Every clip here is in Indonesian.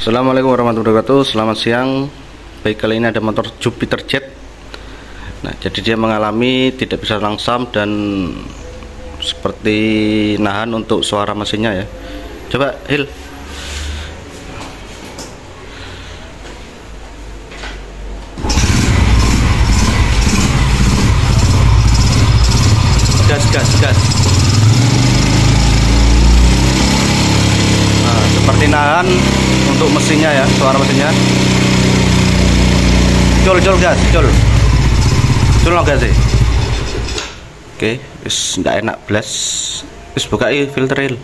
Assalamualaikum warahmatullahi wabarakatuh. Selamat siang. Baik, kali ini ada motor Jupiter Jet. Nah, jadi dia mengalami tidak bisa langsam dan seperti nahan untuk suara mesinnya ya. Coba Hil. Gas. Nah, seperti nahan untuk mesinnya ya, suara mesinnya. Cul gas, cul no gas sih. Oke, wis nggak enak blas. Wis buka filter ini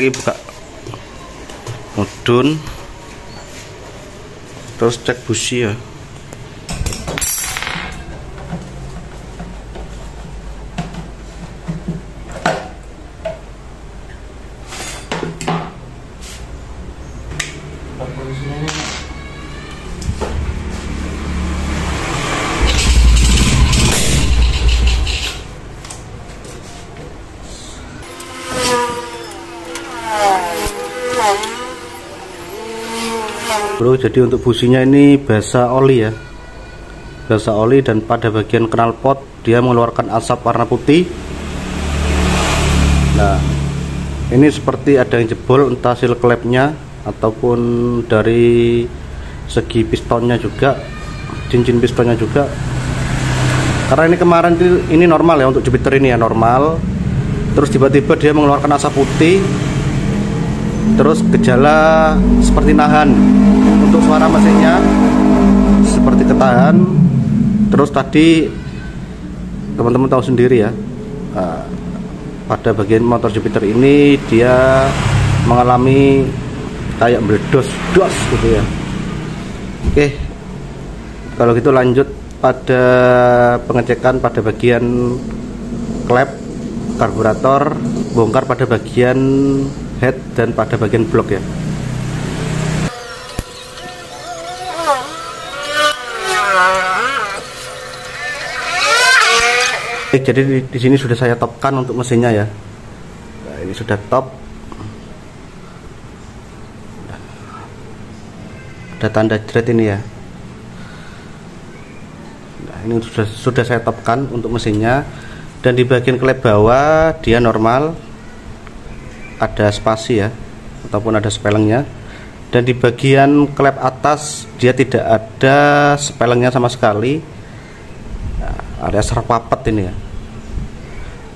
buka. Mudun. Terus cek busi ya. Bro, jadi untuk businya ini basah oli ya, basah oli, dan pada bagian knalpot dia mengeluarkan asap warna putih. Nah, ini seperti ada yang jebol, entah seal klepnya ataupun dari segi pistonnya juga, cincin pistonnya juga. Karena ini kemarin ini normal ya, untuk Jupiter ini ya normal, terus tiba-tiba dia mengeluarkan asap putih, terus gejala seperti nahan untuk suara mesinnya, seperti ketahan. Terus tadi teman-teman tahu sendiri ya, pada bagian motor Jupiter ini dia mengalami kayak meledos gitu ya. Oke, kalau gitu lanjut pada pengecekan pada bagian klep karburator, bongkar pada bagian head dan pada bagian blok ya. Jadi di sini sudah saya topkan untuk mesinnya ya. Nah, ini sudah top. Ada tanda jret ini ya. Nah, ini sudah saya topkan untuk mesinnya, dan di bagian klep bawah dia normal, ada spasi ya, ataupun ada spelengnya, dan di bagian klep atas dia tidak ada spelengnya sama sekali. Nah, ada serpapet ini ya.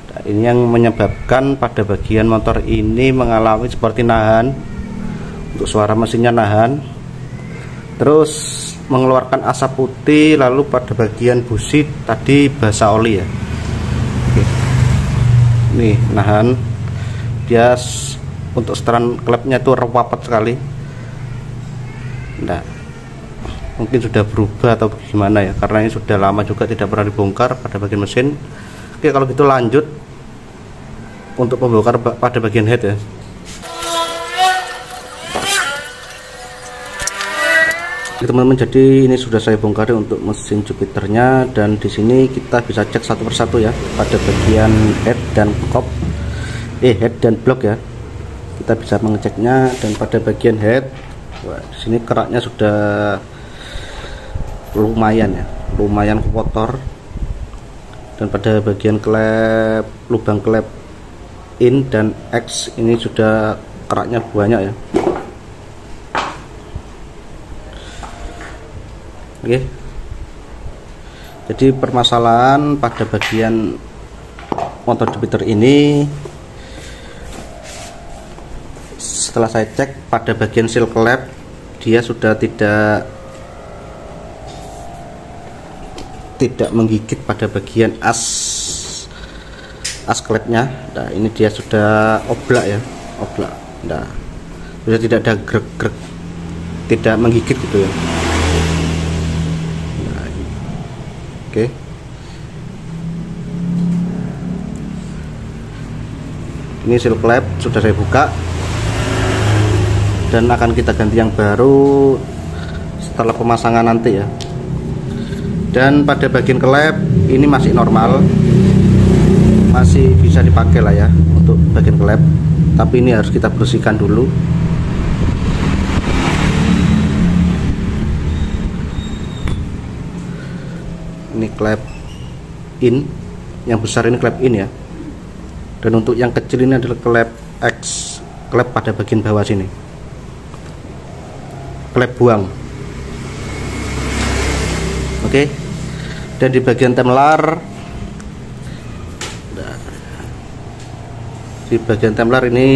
Nah, ini yang menyebabkan pada bagian motor ini mengalami seperti nahan, untuk suara mesinnya nahan, terus mengeluarkan asap putih, lalu pada bagian busi tadi basah oli ya. Oke. Nih nahan, dia untuk setelan klepnya itu rapet sekali. Nah, mungkin sudah berubah atau gimana ya, karena ini sudah lama juga tidak pernah dibongkar pada bagian mesin. Oke, kalau gitu lanjut untuk pembongkar pada bagian head ya. Teman-teman, jadi ini sudah saya bongkar untuk mesin Jupiternya, dan di sini kita bisa cek satu persatu ya pada bagian head dan kop, head dan blok ya. Kita bisa mengeceknya, dan pada bagian head, wah, di sini keraknya sudah lumayan ya, lumayan kotor. Dan pada bagian klep, lubang klep in dan X ini sudah keraknya banyak ya. Oke. Jadi permasalahan pada bagian motor Jupiter ini, setelah saya cek pada bagian seal klep, dia sudah tidak menggigit pada bagian as klepnya. Nah, ini dia sudah oblak ya, oblak. Nah, sudah tidak ada grek-grek, tidak menggigit gitu ya. Nah, oke. Ini seal klep sudah saya buka, dan akan kita ganti yang baru setelah pemasangan nanti ya. Dan pada bagian klep ini masih normal, masih bisa dipakai lah ya untuk bagian klep, tapi ini harus kita bersihkan dulu. Ini klep in, yang besar ini klep in ya, dan untuk yang kecil ini adalah klep X, klep pada bagian bawah sini, klep buang. Oke. Dan di bagian temlar, ini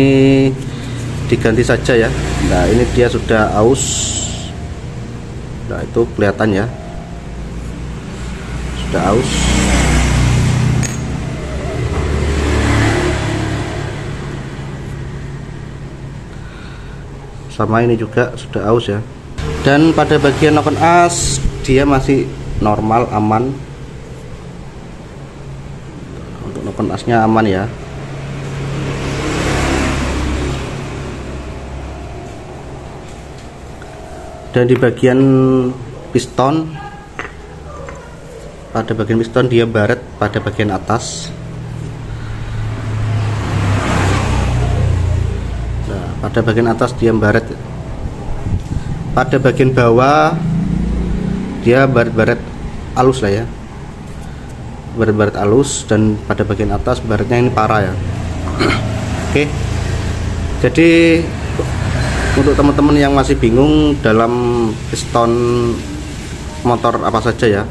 diganti saja ya. Nah, ini dia sudah aus. Nah, itu kelihatan ya, sudah aus. Sama ini juga sudah aus ya. Dan pada bagian open as dia masih normal, aman. Untuk open asnya aman ya. Dan di bagian piston, pada bagian piston dia baret pada bagian atas. Nah, pada bagian atas dia baret. Pada bagian bawah dia baret-baret halus lah ya, baret-baret halus. Dan pada bagian atas baretnya ini parah ya. Oke. Jadi untuk teman-teman yang masih bingung dalam piston motor apa saja ya,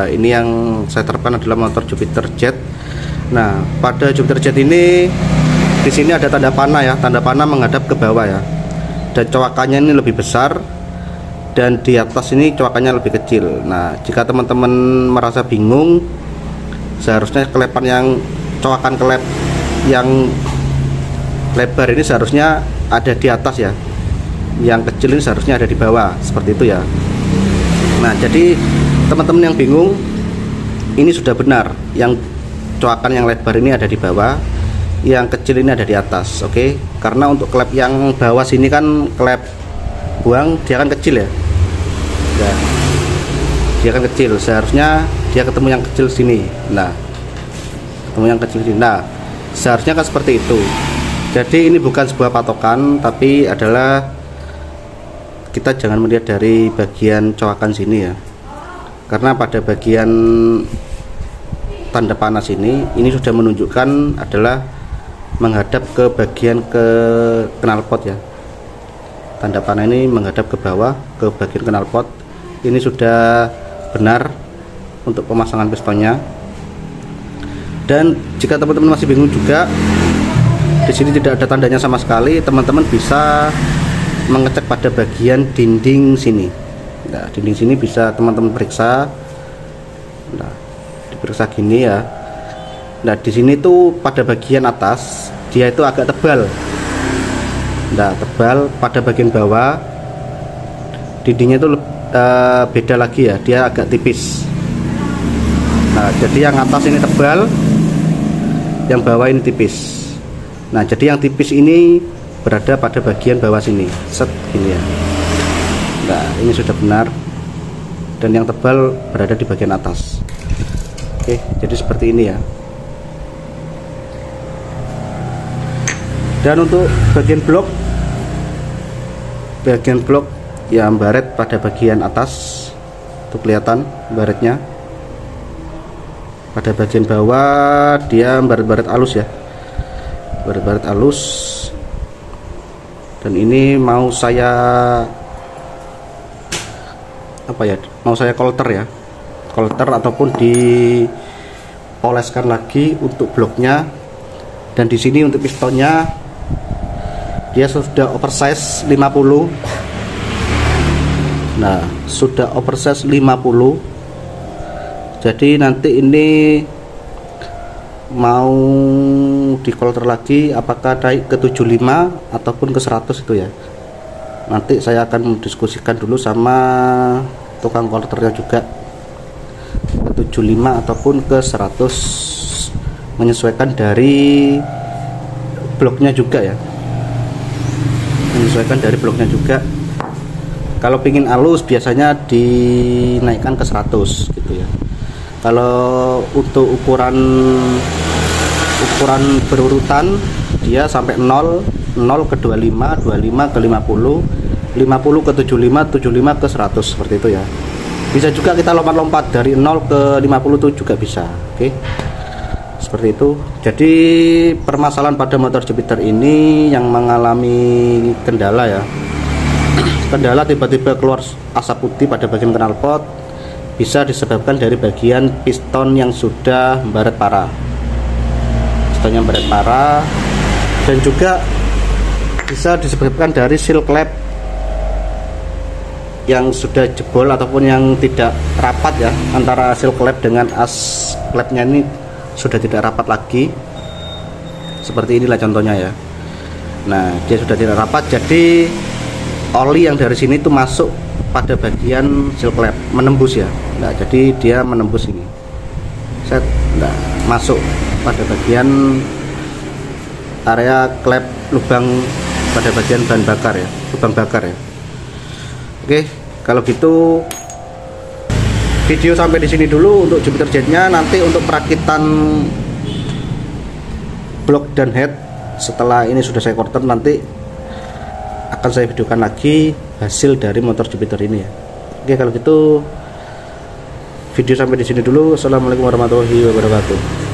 ini yang saya terapkan adalah motor Jupiter Jet. Nah, pada Jupiter Jet ini di sini ada tanda panah ya, tanda panah menghadap ke bawah ya, dan coakannya ini lebih besar, dan di atas ini coakannya lebih kecil. Nah, jika teman-teman merasa bingung, seharusnya kelepan yang coakan kelep yang lebar ini seharusnya ada di atas ya, yang kecil ini seharusnya ada di bawah, seperti itu ya. Nah, jadi teman-teman yang bingung, ini sudah benar, yang coakan yang lebar ini ada di bawah, yang kecil ini ada di atas. Oke. Karena untuk klep yang bawah sini kan klep buang, dia kan kecil ya. Ya, dia kan kecil, seharusnya dia ketemu yang kecil sini. Nah, ketemu yang kecil sini. Nah, seharusnya kan seperti itu. Jadi ini bukan sebuah patokan, tapi adalah kita jangan melihat dari bagian coakan sini ya, karena pada bagian tanda panas ini sudah menunjukkan adalah menghadap ke bagian knalpot ya. Tanda panah ini menghadap ke bawah ke bagian knalpot. Ini sudah benar untuk pemasangan pistonnya. Dan jika teman-teman masih bingung juga, di sini tidak ada tandanya sama sekali, teman-teman bisa mengecek pada bagian dinding sini. Nah, dinding sini bisa teman-teman periksa. Nah, diperiksa gini ya. Nah, di sini tuh pada bagian atas dia itu agak tebal. Nah, tebal. Pada bagian bawah dindingnya itu beda lagi ya, dia agak tipis. Nah, jadi yang atas ini tebal, yang bawah ini tipis. Nah, jadi yang tipis ini berada pada bagian bawah sini, set gini ya. Nah, ini sudah benar. Dan yang tebal berada di bagian atas. Oke, jadi seperti ini ya. Dan untuk bagian blok yang baret pada bagian atas, itu kelihatan baretnya. Pada bagian bawah dia baret-baret halus ya, baret-baret halus. Dan ini mau saya kolter ya, kolter ataupun dipoleskan lagi untuk bloknya. Dan di sini untuk pistonnya dia sudah oversize 50. Nah, sudah oversize 50. Jadi nanti ini mau dikolter lagi, apakah naik ke 75 ataupun ke 100 itu ya. Nanti saya akan mendiskusikan dulu sama tukang kolternya juga, ke 75 ataupun ke 100, menyesuaikan dari bloknya juga ya, menyesuaikan dari bloknya juga. Kalau pingin halus biasanya dinaikkan ke 100 gitu ya. Kalau untuk ukuran berurutan dia sampai 0 ke 25, 25 ke 50, 50 ke 75, 75 ke 100, seperti itu ya. Bisa juga kita lompat-lompat dari 0 ke 50 tuh juga bisa. Oke, seperti itu. Jadi permasalahan pada motor Jupiter ini yang mengalami kendala ya, kendala tiba-tiba keluar asap putih pada bagian knalpot, bisa disebabkan dari bagian piston yang sudah baret parah, pistonnya baret parah, dan juga bisa disebabkan dari seal klep yang sudah jebol ataupun yang tidak rapat ya, antara seal klep dengan as klepnya ini sudah tidak rapat lagi. Seperti inilah contohnya ya. Nah, dia sudah tidak rapat, jadi oli yang dari sini itu masuk pada bagian seal klep, menembus ya. Nah, jadi dia menembus ini. Set, nah, masuk pada bagian area klep, lubang pada bagian bahan bakar ya, lubang bakar ya. Oke, kalau gitu video sampai di sini dulu untuk Jupiter Jet-nya. Nanti untuk perakitan blok dan head setelah ini sudah saya quarter, nanti akan saya videokan lagi hasil dari motor Jupiter ini ya. Oke, kalau gitu video sampai di sini dulu. Assalamualaikum warahmatullahi wabarakatuh.